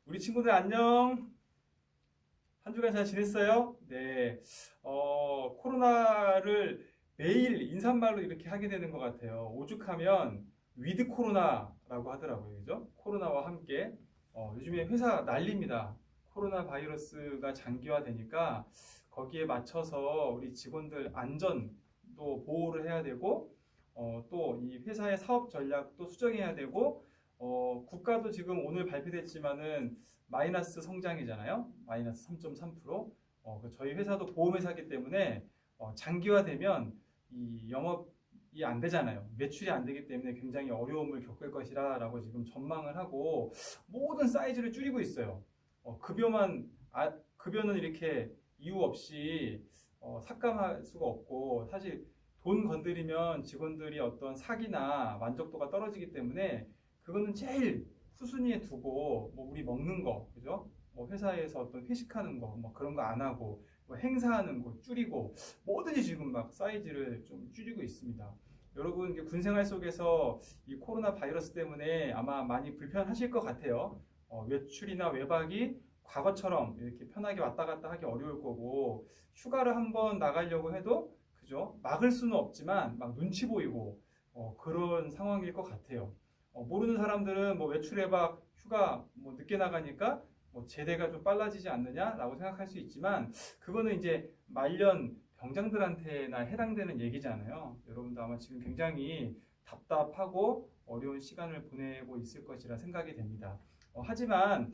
우리 친구들 안녕. 한 주간 잘 지냈어요? 네. 코로나를 매일 인사말로 이렇게 하게 되는 것 같아요. 오죽하면 위드 코로나라고 하더라고요. 그죠? 코로나와 함께. 요즘에 회사 난립니다. 코로나 바이러스가 장기화되니까 거기에 맞춰서 우리 직원들 안전도 보호를 해야 되고, 또 이 회사의 사업 전략도 수정해야 되고, 국가도 지금 오늘 발표됐지만은 마이너스 성장이잖아요. 마이너스 3.3%. 저희 회사도 보험회사이기 때문에 장기화되면 이 영업이 안 되잖아요. 매출이 안 되기 때문에 굉장히 어려움을 겪을 것이라고 지금 전망을 하고 모든 사이즈를 줄이고 있어요. 급여는 이렇게 이유 없이 삭감할 수가 없고 사실 돈 건드리면 직원들이 어떤 사기나 만족도가 떨어지기 때문에 그거는 제일 후순위에 두고 뭐 우리 먹는 거, 그죠? 뭐 회사에서 어떤 회식하는 거, 뭐 그런 거 안 하고 뭐 행사하는 거 줄이고 뭐든지 지금 막 사이즈를 좀 줄이고 있습니다. 여러분 군 생활 속에서 이 코로나 바이러스 때문에 아마 많이 불편하실 것 같아요. 외출이나 외박이 과거처럼 이렇게 편하게 왔다 갔다 하기 어려울 거고 휴가를 한번 나가려고 해도 그죠? 막을 수는 없지만 막 눈치 보이고 그런 상황일 것 같아요. 모르는 사람들은 뭐 외출해박 휴가 뭐 늦게 나가니까 뭐 제대가 좀 빨라지지 않느냐라고 생각할 수 있지만 그거는 이제 말년 병장들한테나 해당되는 얘기잖아요. 여러분도 아마 지금 굉장히 답답하고 어려운 시간을 보내고 있을 것이라 생각이 됩니다. 하지만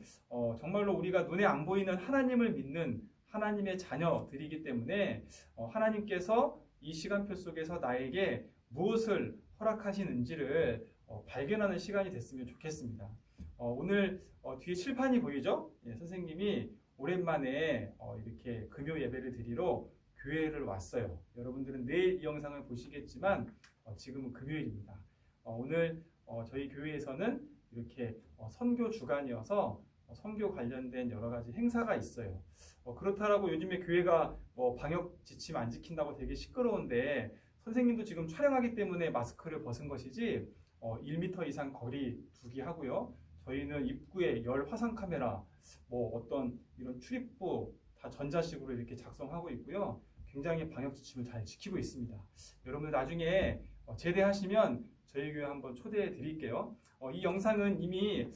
정말로 우리가 눈에 안 보이는 하나님을 믿는 하나님의 자녀들이기 때문에 하나님께서 이 시간표 속에서 나에게 무엇을 허락하시는지를 발견하는 시간이 됐으면 좋겠습니다. 오늘 뒤에 칠판이 보이죠? 예, 선생님이 오랜만에 이렇게 금요 예배를 드리러 교회를 왔어요. 여러분들은 내일 이 영상을 보시겠지만 지금은 금요일입니다. 오늘 저희 교회에서는 이렇게 선교 주간이어서 선교 관련된 여러 가지 행사가 있어요. 그렇다라고 요즘에 교회가 방역 지침 안 지킨다고 되게 시끄러운데 선생님도 지금 촬영하기 때문에 마스크를 벗은 것이지 1m 이상 거리 두기 하고요. 저희는 입구에 열 화상 카메라, 뭐 어떤 이런 출입부 다 전자식으로 이렇게 작성하고 있고요. 굉장히 방역 지침을 잘 지키고 있습니다. 여러분들 나중에 제대하시면 저희 교회 한번 초대해 드릴게요. 이 영상은 이미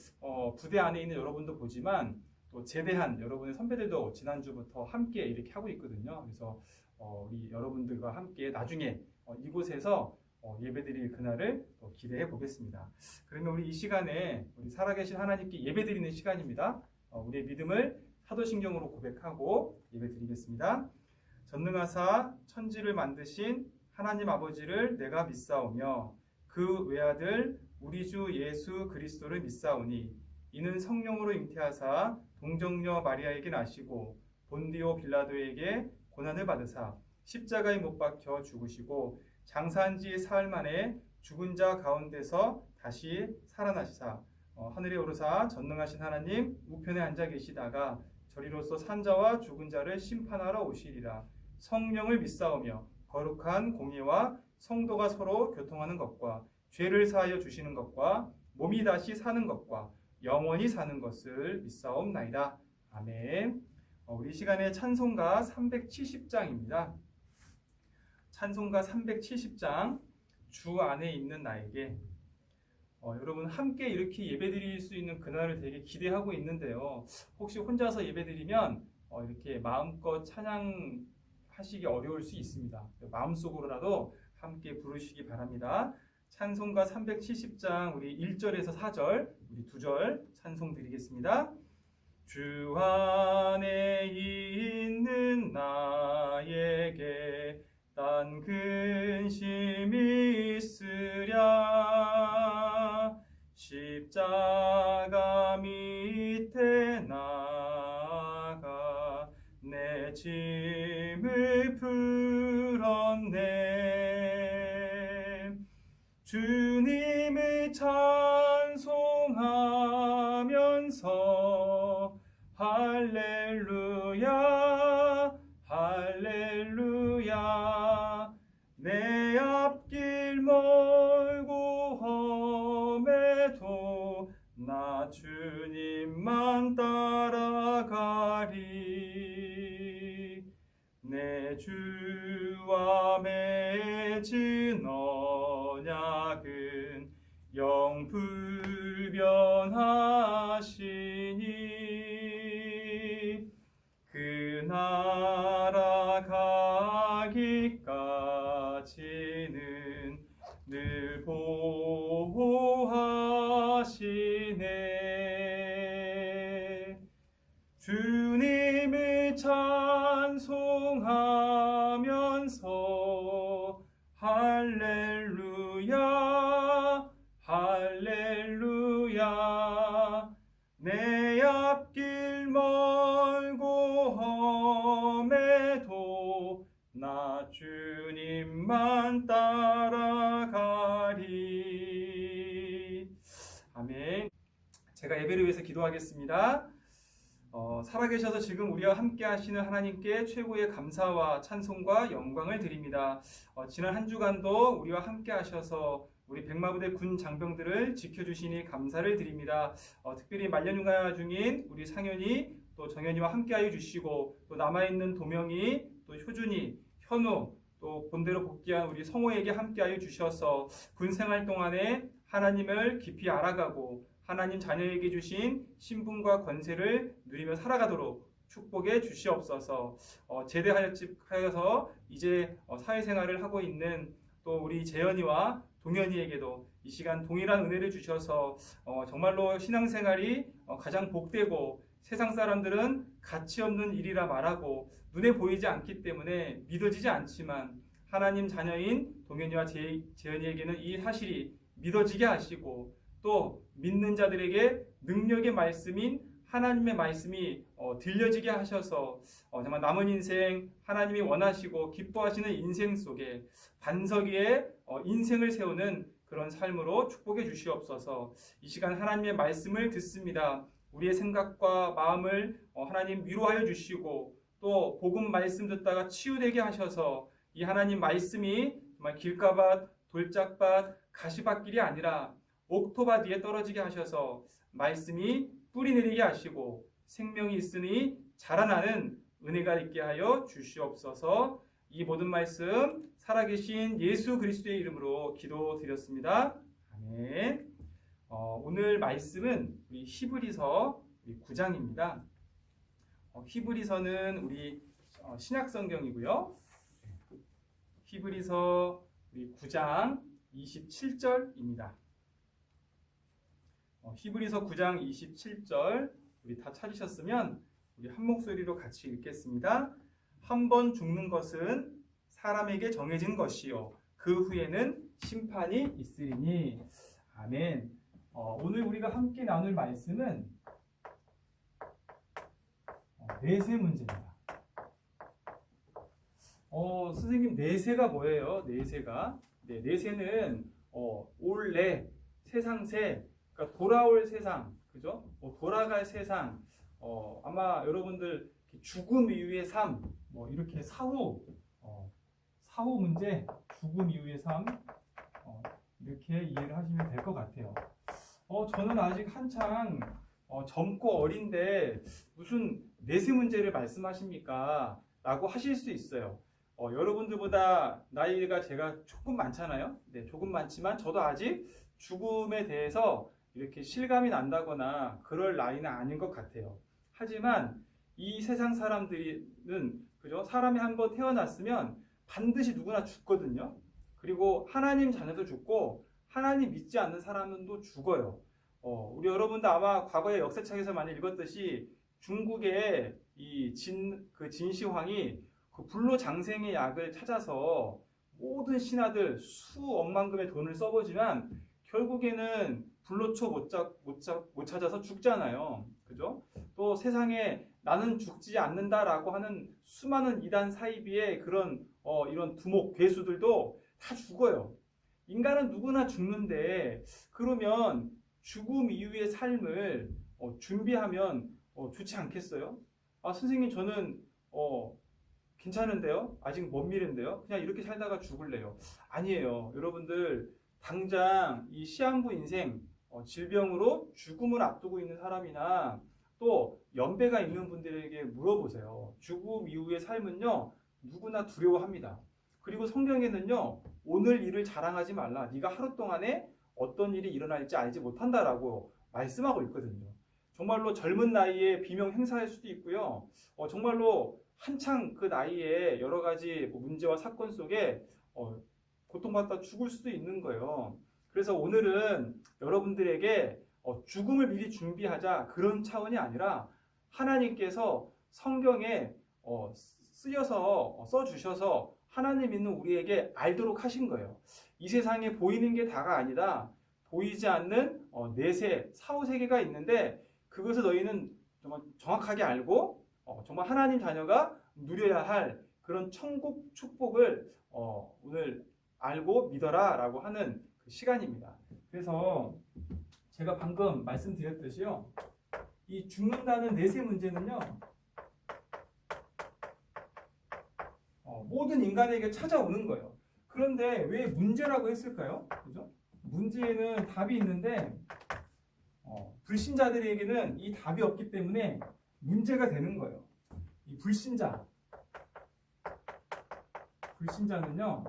부대 안에 있는 여러분도 보지만 또 제대한 여러분의 선배들도 지난주부터 함께 이렇게 하고 있거든요. 그래서 우리 여러분들과 함께 나중에 이곳에서 예배드릴 그날을 기대해 보겠습니다. 그러면 우리 이 시간에 우리 살아계신 하나님께 예배드리는 시간입니다. 우리의 믿음을 사도신경으로 고백하고 예배드리겠습니다. 전능하사 천지를 만드신 하나님 아버지를 내가 믿사오며 그 외아들 우리 주 예수 그리스도를 믿사오니 이는 성령으로 잉태하사 동정녀 마리아에게 나시고 본디오 빌라도에게 고난을 받으사 십자가에 못 박혀 죽으시고 장사한 지 사흘 만에 죽은 자 가운데서 다시 살아나시사 하늘에 오르사 전능하신 하나님 우편에 앉아 계시다가 저리로서 산 자와 죽은 자를 심판하러 오시리라. 성령을 믿사오며 거룩한 공예와 성도가 서로 교통하는 것과 죄를 사하여 주시는 것과 몸이 다시 사는 것과 영원히 사는 것을 믿사옵나이다. 아멘. 우리 시간에 찬송가 370장입니다. 찬송가 370장 주 안에 있는 나에게 여러분 함께 이렇게 예배드릴 수 있는 그날을 되게 기대하고 있는데요. 혹시 혼자서 예배드리면 이렇게 마음껏 찬양하시기 어려울 수 있습니다. 마음속으로라도 함께 부르시기 바랍니다. 찬송가 370장 우리 1절에서 4절 우리 2절 찬송 드리겠습니다. 주 안에 있는 나에게 딴 근심이 있으랴 십자가 밑에 나가 내 짐을 풀었네 주님을 찬송하면서 할렐루야 할렐루야 내 앞길 멀고 험해도 나 나 주님만 따라가리. 내 주와 맺은 언약은 영불변하시니 그 나라 가기까지는 늘 보호하시네. 주님을 찬송하면서 할렐루야 할렐루야. 내 앞길 멀고 험해도 나 주님만 따라가리. 아멘. 제가 예배를 위해서 기도하겠습니다. 살아계셔서 지금 우리와 함께 하시는 하나님께 최고의 감사와 찬송과 영광을 드립니다. 지난 한 주간도 우리와 함께 하셔서 우리 백마부대 군 장병들을 지켜주시니 감사를 드립니다. 특별히 말년휴가 중인 우리 상현이 또 정현이와 함께하여 주시고, 또 남아있는 도명이, 또 효준이, 현우, 또 본대로 복귀한 우리 성호에게 함께하여 주셔서 군생활 동안에 하나님을 깊이 알아가고 하나님 자녀에게 주신 신분과 권세를 누리며 살아가도록 축복해 주시옵소서. 제대하여서 이제 사회생활을 하고 있는 또 우리 재현이와 동현이에게도 이 시간 동일한 은혜를 주셔서 정말로 신앙생활이 가장 복되고, 세상 사람들은 가치 없는 일이라 말하고 눈에 보이지 않기 때문에 믿어지지 않지만 하나님 자녀인 동현이와 재현이에게는 이 사실이 믿어지게 하시고, 또 믿는 자들에게 능력의 말씀인 하나님의 말씀이 들려지게 하셔서 정말 남은 인생 하나님이 원하시고 기뻐하시는 인생 속에 반석 위에 인생을 세우는 그런 삶으로 축복해 주시옵소서. 이 시간 하나님의 말씀을 듣습니다. 우리의 생각과 마음을 하나님 위로하여 주시고, 또 복음 말씀 듣다가 치유되게 하셔서 이 하나님 말씀이 정말 길가밭, 돌짝밭, 가시밭길이 아니라 옥토밭 위에 떨어지게 하셔서 말씀이 뿌리 내리게 하시고 생명이 있으니 자라나는 은혜가 있게 하여 주시옵소서. 이 모든 말씀 살아계신 예수 그리스도의 이름으로 기도드렸습니다. 아멘. 오늘 말씀은 우리 히브리서 9장입니다. 히브리서는 우리 신약 성경이고요. 히브리서 우리 9장 27절입니다. 히브리서 9장 27절 우리 다 찾으셨으면 우리 한 목소리로 같이 읽겠습니다. 한 번 죽는 것은 사람에게 정해진 것이요 그 후에는 심판이 있으리니. 아멘. 오늘 우리가 함께 나눌 말씀은 내세 문제입니다. 선생님, 내세가 뭐예요? 내세가? 네, 내세는 올내, 세상새, 그러니까 돌아올 세상, 그죠? 돌아갈 세상, 아마 여러분들 죽음 이후의 삶, 이렇게 사후 문제, 죽음 이후의 삶, 이렇게 이해를 하시면 될 것 같아요. 저는 아직 한창 젊고 어린데 무슨 내세 문제를 말씀하십니까? 라고 하실 수 있어요. 여러분들보다 나이가 제가 조금 많잖아요. 네, 조금 많지만 저도 아직 죽음에 대해서 이렇게 실감이 난다거나 그럴 나이는 아닌 것 같아요. 하지만 이 세상 사람들은, 그죠? 사람이 한번 태어났으면 반드시 누구나 죽거든요. 그리고 하나님 자녀도 죽고 하나님 믿지 않는 사람도 죽어요. 우리 여러분도 아마 과거의 역사책에서 많이 읽었듯이 중국의 이 진시황이 그 불로장생의 약을 찾아서 모든 신하들 수억만금의 돈을 써보지만 결국에는 불로초 못 찾아서 죽잖아요. 그죠? 또 세상에 나는 죽지 않는다라고 하는 수많은 이단 사이비의 그런 이런 두목 괴수들도 다 죽어요. 인간은 누구나 죽는데, 그러면 죽음 이후의 삶을 준비하면 좋지 않겠어요? 선생님, 저는 괜찮은데요? 아직 먼 미래인데요? 그냥 이렇게 살다가 죽을래요. 아니에요. 여러분들 당장 이 시한부 인생 질병으로 죽음을 앞두고 있는 사람이나 또 연배가 있는 분들에게 물어보세요. 죽음 이후의 삶은요, 누구나 두려워합니다. 그리고 성경에는요, 오늘 일을 자랑하지 말라. 네가 하루 동안에 어떤 일이 일어날지 알지 못한다라고 말씀하고 있거든요. 정말로 젊은 나이에 비명 행사할 수도 있고요. 정말로 한창 그 나이에 여러 가지 문제와 사건 속에 고통받다 죽을 수도 있는 거예요. 그래서 오늘은 여러분들에게 죽음을 미리 준비하자 그런 차원이 아니라 하나님께서 성경에 써주셔서 하나님 믿는 우리에게 알도록 하신 거예요. 이 세상에 보이는 게 다가 아니다. 보이지 않는 내세, 사후세계가 있는데 그것을 너희는 정말 정확하게 알고 정말 하나님 자녀가 누려야 할 그런 천국 축복을 오늘 알고 믿어라 라고 하는 그 시간입니다. 그래서 제가 방금 말씀드렸듯이요, 이 죽는다는 내세 문제는요, 모든 인간에게 찾아오는 거예요. 그런데 왜 문제라고 했을까요? 그죠? 문제에는 답이 있는데 불신자들에게는 이 답이 없기 때문에 문제가 되는 거예요. 이 불신자는요,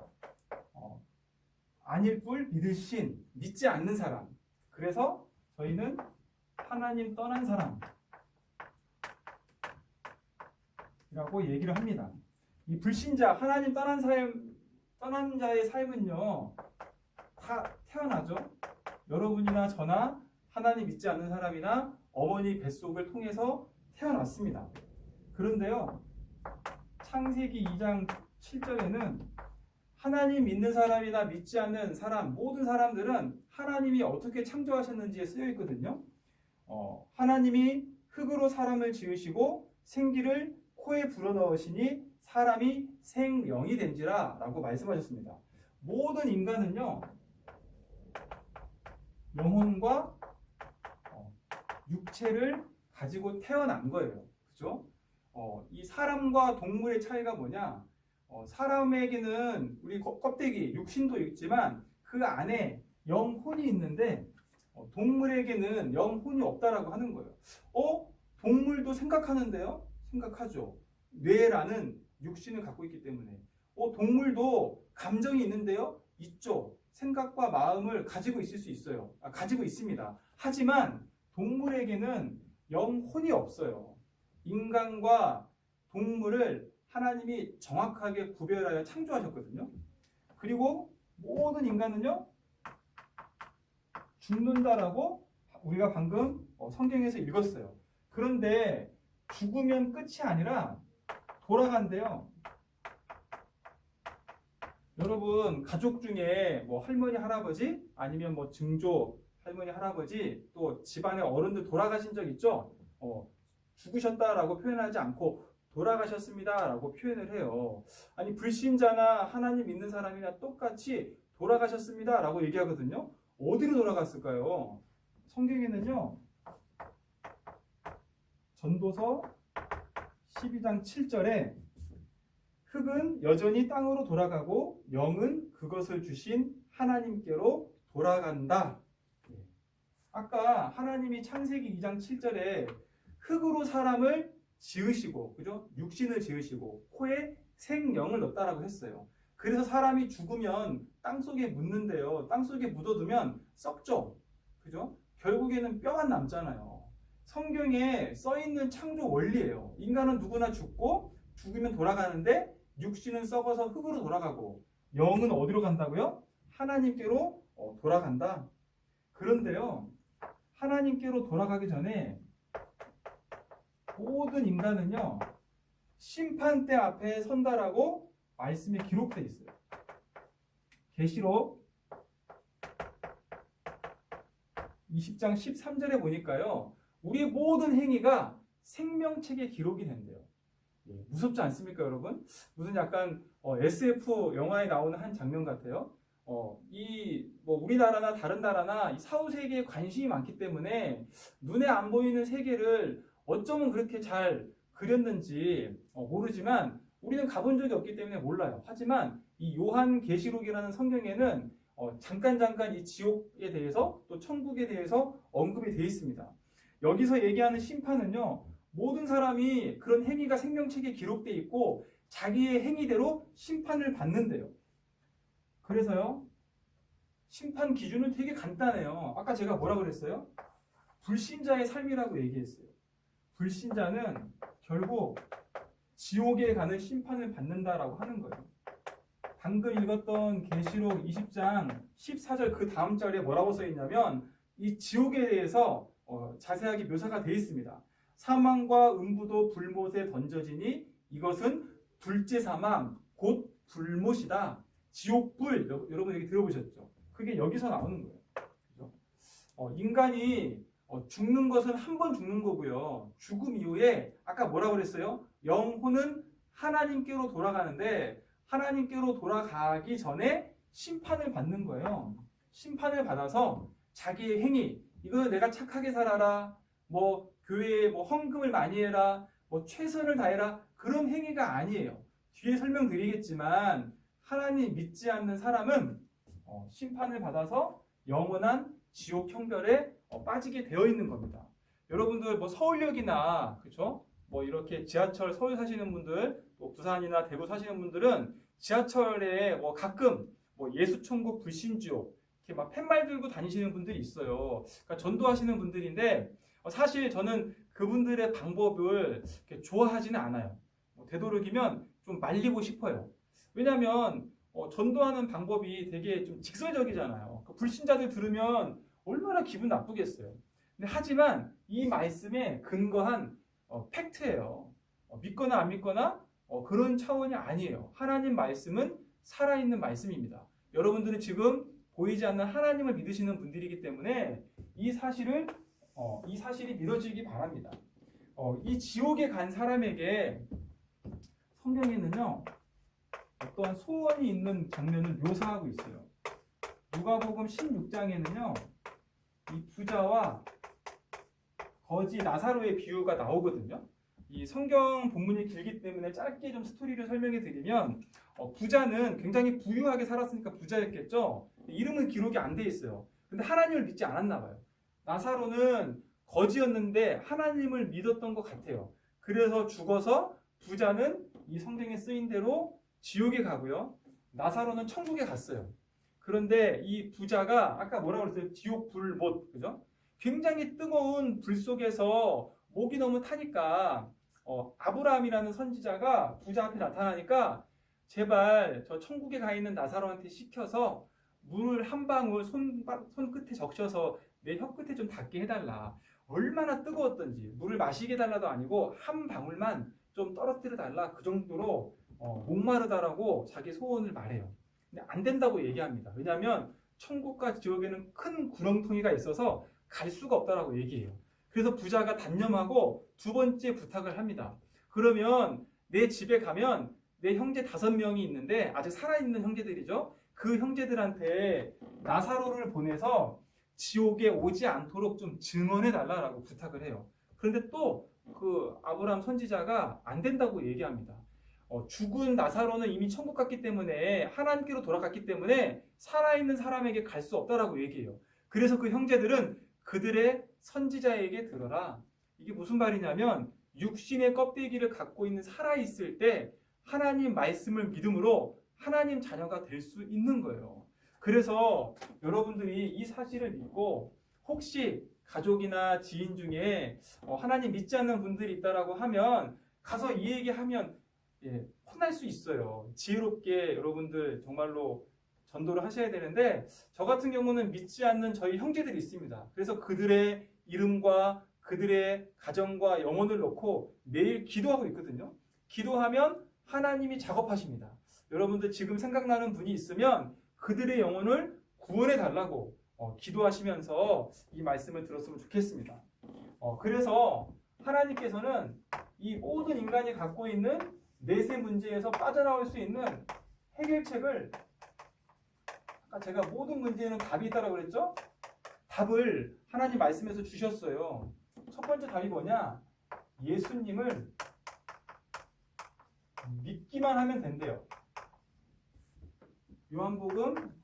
아닐 뿔 믿을 신, 믿지 않는 사람. 그래서 저희는 하나님 떠난 사람이라고 얘기를 합니다. 이 불신자, 하나님 떠난 자의 삶은요, 다 태어나죠. 여러분이나 저나 하나님 믿지 않는 사람이나 어머니 뱃속을 통해서 태어났습니다. 그런데요, 창세기 2장 7절에는 하나님 믿는 사람이나 믿지 않는 사람, 모든 사람들은 하나님이 어떻게 창조하셨는지에 쓰여 있거든요. 하나님이 흙으로 사람을 지으시고 생기를 코에 불어넣으시니 사람이 생명이 된지라 라고 말씀하셨습니다. 모든 인간은요, 영혼과 육체를 가지고 태어난 거예요. 그죠? 이 사람과 동물의 차이가 뭐냐? 사람에게는 우리 껍데기, 육신도 있지만 그 안에 영혼이 있는데 동물에게는 영혼이 없다라고 하는 거예요. 동물도 생각하는데요? 생각하죠. 뇌라는 육신을 갖고 있기 때문에. 동물도 감정이 있는데요? 있죠. 생각과 마음을 가지고 있을 수 있어요. 가지고 있습니다. 하지만 동물에게는 영혼이 없어요. 인간과 동물을 하나님이 정확하게 구별하여 창조하셨거든요. 그리고 모든 인간은요, 죽는다라고 우리가 방금 성경에서 읽었어요. 그런데 죽으면 끝이 아니라 돌아간대요. 여러분, 가족 중에 할머니, 할아버지, 아니면 증조, 할머니, 할아버지, 또 집안의 어른들 돌아가신 적 있죠? 죽으셨다라고 표현하지 않고 돌아가셨습니다라고 표현을 해요. 아니, 불신자나 하나님 믿는 사람이나 똑같이 돌아가셨습니다라고 얘기하거든요. 어디로 돌아갔을까요? 성경에는요, 전도서 12장 7절에 흙은 여전히 땅으로 돌아가고 영은 그것을 주신 하나님께로 돌아간다. 아까 하나님이 창세기 2장 7절에 흙으로 사람을 지으시고, 그죠? 육신을 지으시고 코에 생명을 넣었다라고 했어요. 그래서 사람이 죽으면 땅속에 묻는데요. 땅속에 묻어두면 썩죠. 그죠? 결국에는 뼈만 남잖아요. 성경에 써있는 창조 원리예요. 인간은 누구나 죽고 죽으면 돌아가는데 육신은 썩어서 흙으로 돌아가고 영은 어디로 간다고요? 하나님께로 돌아간다. 그런데요, 하나님께로 돌아가기 전에 모든 인간은요, 심판대 앞에 선다라고 말씀에 기록되어 있어요. 계시록 20장 13절에 보니까요, 우리의 모든 행위가 생명책에 기록이 된대요. 무섭지 않습니까, 여러분? 무슨 약간 SF 영화에 나오는 한 장면 같아요. 우리나라나 다른 나라나 이 사후 세계에 관심이 많기 때문에 눈에 안 보이는 세계를 어쩌면 그렇게 잘 그렸는지 모르지만 우리는 가본 적이 없기 때문에 몰라요. 하지만 이 요한계시록이라는 성경에는 잠깐 이 지옥에 대해서 또 천국에 대해서 언급이 되어 있습니다. 여기서 얘기하는 심판은요, 모든 사람이 그런 행위가 생명책에 기록되어 있고 자기의 행위대로 심판을 받는데요. 그래서요, 심판 기준은 되게 간단해요. 아까 제가 뭐라 그랬어요? 불신자의 삶이라고 얘기했어요. 불신자는 결국 지옥에 가는 심판을 받는다라고 하는 거예요. 방금 읽었던 계시록 20장 14절 그 다음 절에 뭐라고 써 있냐면 이 지옥에 대해서 자세하게 묘사가 되어 있습니다. 사망과 음부도 불못에 던져지니 이것은 둘째 사망 곧 불못이다. 지옥불, 여러분 얘기 들어보셨죠? 그게 여기서 나오는 거예요. 그죠? 인간이 죽는 것은 한 번 죽는 거고요. 죽음 이후에 아까 뭐라고 그랬어요? 영혼은 하나님께로 돌아가는데 하나님께로 돌아가기 전에 심판을 받는 거예요. 심판을 받아서 자기의 행위, 이거 내가 착하게 살아라, 뭐 교회에 뭐 헌금을 많이 해라, 뭐 최선을 다해라, 그런 행위가 아니에요. 뒤에 설명드리겠지만 하나님 믿지 않는 사람은 심판을 받아서 영원한 지옥 형벌에 빠지게 되어 있는 겁니다. 여러분들 뭐 서울역이나 그렇죠? 뭐 이렇게 지하철 서울 사시는 분들, 또 부산이나 대구 사시는 분들은 지하철에 뭐 가끔 뭐 예수천국 불신지옥 이렇게 막 팻말 들고 다니시는 분들이 있어요. 그러니까 전도하시는 분들인데 사실 저는 그분들의 방법을 이렇게 좋아하지는 않아요. 되도록이면 좀 말리고 싶어요. 왜냐하면 전도하는 방법이 되게 좀 직설적이잖아요. 불신자들 들으면 얼마나 기분 나쁘겠어요. 근데 하지만 이 말씀에 근거한 팩트예요. 믿거나 안 믿거나 그런 차원이 아니에요. 하나님 말씀은 살아있는 말씀입니다. 여러분들은 지금 보이지 않는 하나님을 믿으시는 분들이기 때문에 이 사실이 믿어지기 바랍니다. 이 지옥에 간 사람에게 성경에는요, 어떠한 소원이 있는 장면을 묘사하고 있어요. 누가복음 16장에는요, 이 부자와 거지 나사로의 비유가 나오거든요. 이 성경 본문이 길기 때문에 짧게 좀 스토리를 설명해 드리면 부자는 굉장히 부유하게 살았으니까 부자였겠죠. 이름은 기록이 안 돼 있어요. 근데 하나님을 믿지 않았나 봐요. 나사로는 거지였는데 하나님을 믿었던 것 같아요. 그래서 죽어서 부자는 이 성경에 쓰인 대로 지옥에 가고요. 나사로는 천국에 갔어요. 그런데 이 부자가 아까 뭐라고 그랬어요? 지옥 불 못, 그죠? 굉장히 뜨거운 불 속에서 목이 너무 타니까 아브라함이라는 선지자가 부자 앞에 나타나니까 제발 저 천국에 가 있는 나사로한테 시켜서 물을 한 방울 손끝에 적셔서 내 혀끝에 좀 닿게 해달라. 얼마나 뜨거웠던지 물을 마시게 해달라도 아니고 한 방울만 좀 떨어뜨려 달라. 그 정도로 목마르다라고 자기 소원을 말해요. 근데 안 된다고 얘기합니다. 왜냐하면 천국과 지옥에는 큰 구렁텅이가 있어서 갈 수가 없다라고 얘기해요. 그래서 부자가 단념하고 두 번째 부탁을 합니다. 그러면 내 집에 가면 내 형제 5명이 있는데 아직 살아있는 형제들이죠. 그 형제들한테 나사로를 보내서 지옥에 오지 않도록 좀 증언해 달라고 부탁을 해요. 그런데 또 그 아브라함 선지자가 안 된다고 얘기합니다. 죽은 나사로는 이미 천국 갔기 때문에 하나님께로 돌아갔기 때문에 살아있는 사람에게 갈 수 없다라고 얘기해요. 그래서 그 형제들은 그들의 선지자에게 들어라. 이게 무슨 말이냐면 육신의 껍데기를 갖고 있는 살아있을 때 하나님 말씀을 믿음으로 하나님 자녀가 될 수 있는 거예요. 그래서 여러분들이 이 사실을 믿고 혹시 가족이나 지인 중에 하나님 믿지 않는 분들이 있다라고 하면 가서 이 얘기하면 혼날 수 있어요. 지혜롭게 여러분들 정말로 전도를 하셔야 되는데 저 같은 경우는 믿지 않는 저희 형제들이 있습니다. 그래서 그들의 이름과 그들의 가정과 영혼을 놓고 매일 기도하고 있거든요. 기도하면 하나님이 작업하십니다. 여러분들 지금 생각나는 분이 있으면 그들의 영혼을 구원해 달라고 기도하시면서 이 말씀을 들었으면 좋겠습니다. 그래서 하나님께서는 이 모든 인간이 갖고 있는 내세 문제에서 빠져나올 수 있는 해결책을 아까 제가 모든 문제에는 답이 있다고 그랬죠? 답을 하나님 말씀에서 주셨어요. 첫 번째 답이 뭐냐? 예수님을 믿기만 하면 된대요. 요한복음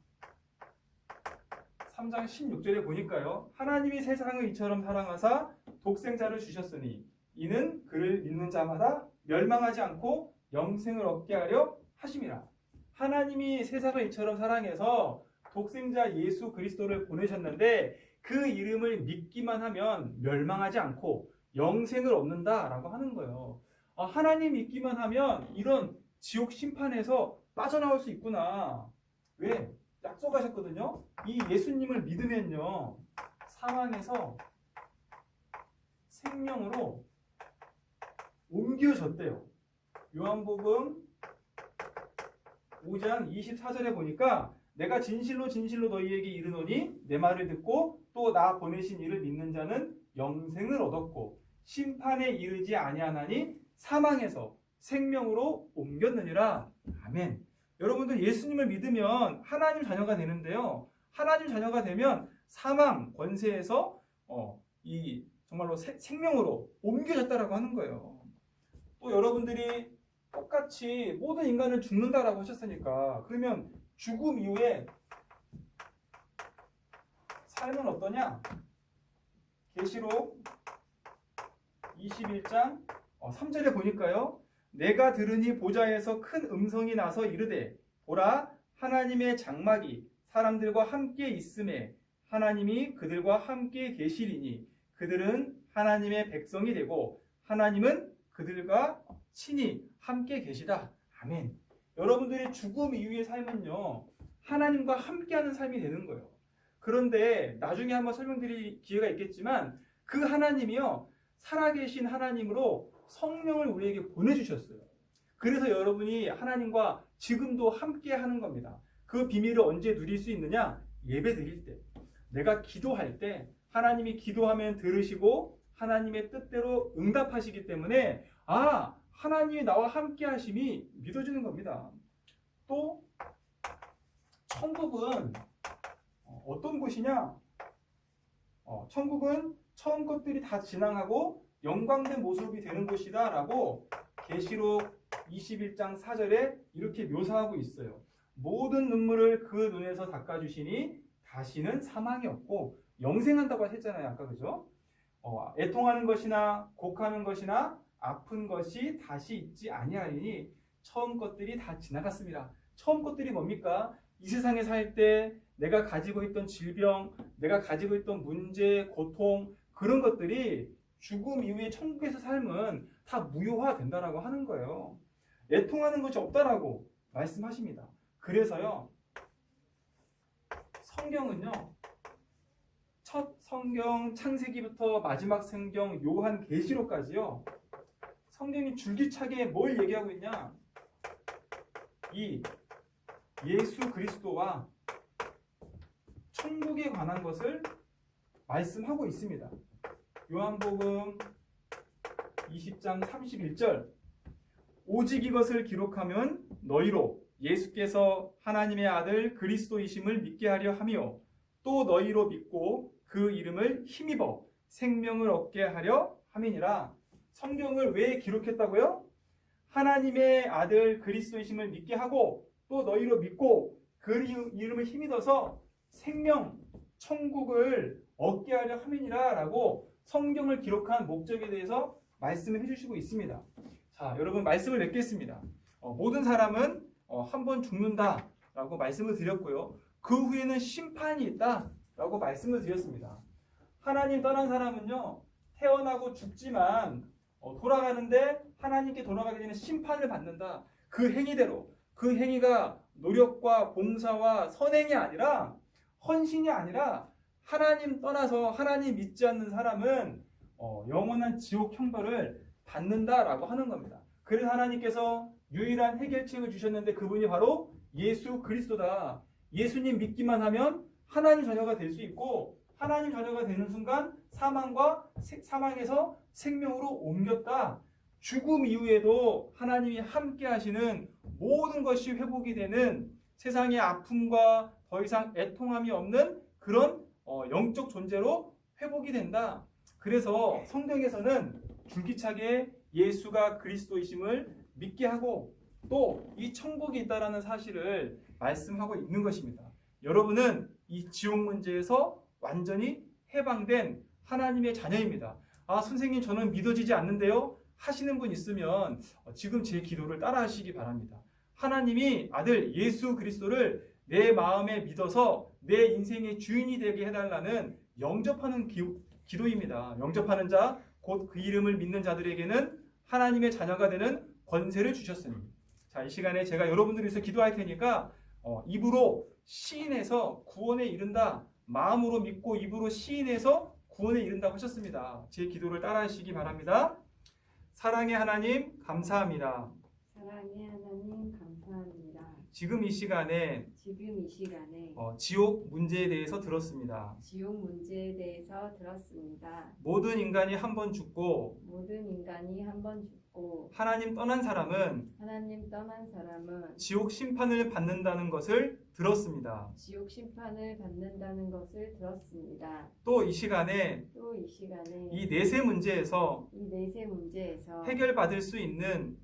3장 16절에 보니까요. 하나님이 세상을 이처럼 사랑하사 독생자를 주셨으니 이는 그를 믿는 자마다 멸망하지 않고 영생을 얻게 하려 하심이라. 하나님이 세상을 이처럼 사랑해서 독생자 예수 그리스도를 보내셨는데 그 이름을 믿기만 하면 멸망하지 않고 영생을 얻는다라고 하는 거예요. 하나님 믿기만 하면 이런 지옥 심판에서 빠져나올 수 있구나. 왜? 약속하셨거든요. 이 예수님을 믿으면요, 사망에서 생명으로 옮겨졌대요. 요한복음 5장 24절에 보니까 내가 진실로 진실로 너희에게 이르노니 내 말을 듣고 또 나 보내신 이를 믿는 자는 영생을 얻었고 심판에 이르지 아니하나니 사망에서 생명으로 옮겼느니라. 아멘. 여러분들 예수님을 믿으면 하나님 자녀가 되는데요. 하나님 자녀가 되면 사망 권세에서 이 정말로 생명으로 옮겨졌다라고 하는 거예요. 또 여러분들이 똑같이 모든 인간은 죽는다라고 하셨으니까 그러면 죽음 이후에 삶은 어떠냐? 계시록 21장 3절에 보니까요. 내가 들으니 보좌에서 큰 음성이 나서 이르되 보라 하나님의 장막이 사람들과 함께 있음에 하나님이 그들과 함께 계시리니 그들은 하나님의 백성이 되고 하나님은 그들과 친히 함께 계시다. 아멘. 여러분들의 죽음 이후의 삶은요, 하나님과 함께하는 삶이 되는 거예요. 그런데 나중에 한번 설명드릴 기회가 있겠지만 그 하나님이요, 살아계신 하나님으로 성령을 우리에게 보내주셨어요. 그래서 여러분이 하나님과 지금도 함께하는 겁니다. 그 비밀을 언제 누릴 수 있느냐? 예배 드릴 때, 내가 기도할 때 하나님이 기도하면 들으시고 하나님의 뜻대로 응답하시기 때문에 하나님이 나와 함께 하심이 믿어지는 겁니다. 또 천국은 어떤 곳이냐? 천국은 처음 것들이 다 지나가고 영광된 모습이 되는 곳이다 라고 계시록 21장 4절에 이렇게 묘사하고 있어요. 모든 눈물을 그 눈에서 닦아주시니 다시는 사망이 없고 영생한다고 하셨잖아요. 아까 그죠? 애통하는 것이나 곡하는 것이나 아픈 것이 다시 있지 아니하리니 처음 것들이 다 지나갔습니다. 처음 것들이 뭡니까? 이 세상에 살 때 내가 가지고 있던 질병, 내가 가지고 있던 문제, 고통, 그런 것들이 죽음 이후에 천국에서 삶은 다 무효화된다라고 하는 거예요. 애통하는 것이 없다라고 말씀하십니다. 그래서요, 성경은요, 첫 성경 창세기부터 마지막 성경 요한 계시록까지요, 성경이 줄기차게 뭘 얘기하고 있냐? 이 예수 그리스도와 천국에 관한 것을 말씀하고 있습니다. 요한복음 20장 31절, 오직 이것을 기록하면 너희로 예수께서 하나님의 아들 그리스도이심을 믿게 하려 하며 또 너희로 믿고 그 이름을 힘입어 생명을 얻게 하려 함이니라. 성경을 왜 기록했다고요? 하나님의 아들 그리스도이심을 믿게 하고 또 너희로 믿고 그 이름을 힘입어서 생명, 천국을 얻게 하려 함이니라 라고 성경을 기록한 목적에 대해서 말씀을 해주시고 있습니다. 자, 여러분 말씀을 맺겠습니다. 모든 사람은 한 번 죽는다 라고 말씀을 드렸고요. 그 후에는 심판이 있다 라고 말씀을 드렸습니다. 하나님 떠난 사람은요, 태어나고 죽지만 돌아가는데 하나님께 돌아가게 되는 심판을 받는다. 그 행위대로, 그 행위가 노력과 봉사와 선행이 아니라, 헌신이 아니라 하나님 떠나서 하나님 믿지 않는 사람은 영원한 지옥 형벌을 받는다라고 하는 겁니다. 그래서 하나님께서 유일한 해결책을 주셨는데 그분이 바로 예수 그리스도다. 예수님 믿기만 하면 하나님 자녀가 될 수 있고, 하나님 자녀가 되는 순간 사망에서 생명으로 옮겼다. 죽음 이후에도 하나님이 함께 하시는 모든 것이 회복이 되는, 세상의 아픔과 더 이상 애통함이 없는 그런 영적 존재로 회복이 된다. 그래서 성경에서는 줄기차게 예수가 그리스도이심을 믿게 하고 또 이 천국이 있다라는 사실을 말씀하고 있는 것입니다. 여러분은 이 지옥 문제에서 완전히 해방된 하나님의 자녀입니다. 아, 선생님 저는 믿어지지 않는데요? 하시는 분 있으면 지금 제 기도를 따라 하시기 바랍니다. 하나님이 아들 예수 그리스도를 내 마음에 믿어서 내 인생의 주인이 되게 해달라는 영접하는 기도입니다. 영접하는 자, 곧 그 이름을 믿는 자들에게는 하나님의 자녀가 되는 권세를 주셨으니. 자, 이 시간에 제가 여러분들을 위해서 기도할 테니까 입으로 시인해서 구원에 이른다. 마음으로 믿고 입으로 시인해서 구원에 이른다고 하셨습니다. 제 기도를 따라 하시기 바랍니다. 사랑의 하나님 감사합니다. 사랑의 하나님 감사합니다. 지금 이 시간에 지옥 문제에 대해서 들었습니다. 지옥 문제에 대해서 들었습니다. 모든 인간이 한 번 죽고 하나님 떠난 사람은 지옥 심판을 받는다는 것을 들었습니다. 또 이 시간에 이 내세 문제에서 해결받을 수 있는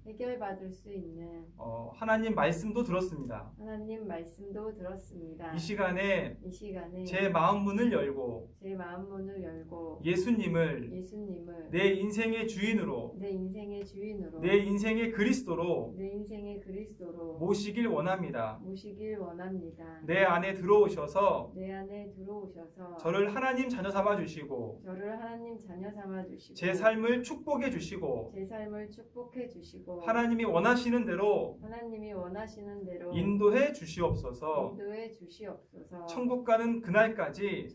하나님 말씀도 들었습니다. 이 시간에 제 마음 문을 열고 예수님을 내 인생의 주인으로 내 인생의 그리스도로 모시길 원합니다. 내 안에 들어오셔서 저를 하나님 자녀 삼아 주시고 제 삶을 축복해 주시고 하나님이 원하시는 대로 인도해 주시옵소서. 천국 가는 그날까지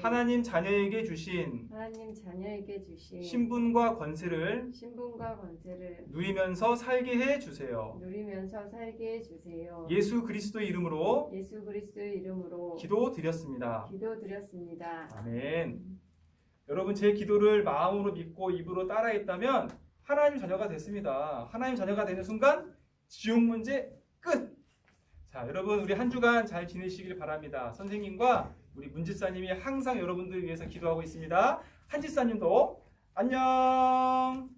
하나님 자녀에게 주신 신분과 권세를 누리면서 살게 해 주세요. 예수 그리스도의 이름으로 기도드렸습니다. 아멘. 여러분 제 기도를 마음으로 믿고 입으로 따라했다면 하나님 자녀가 됐습니다. 하나님 자녀가 되는 순간 지옥 문제 끝. 자, 여러분 우리 한 주간 잘 지내시길 바랍니다. 선생님과 우리 문집사님이 항상 여러분들 위해서 기도하고 있습니다. 한집사님도 안녕.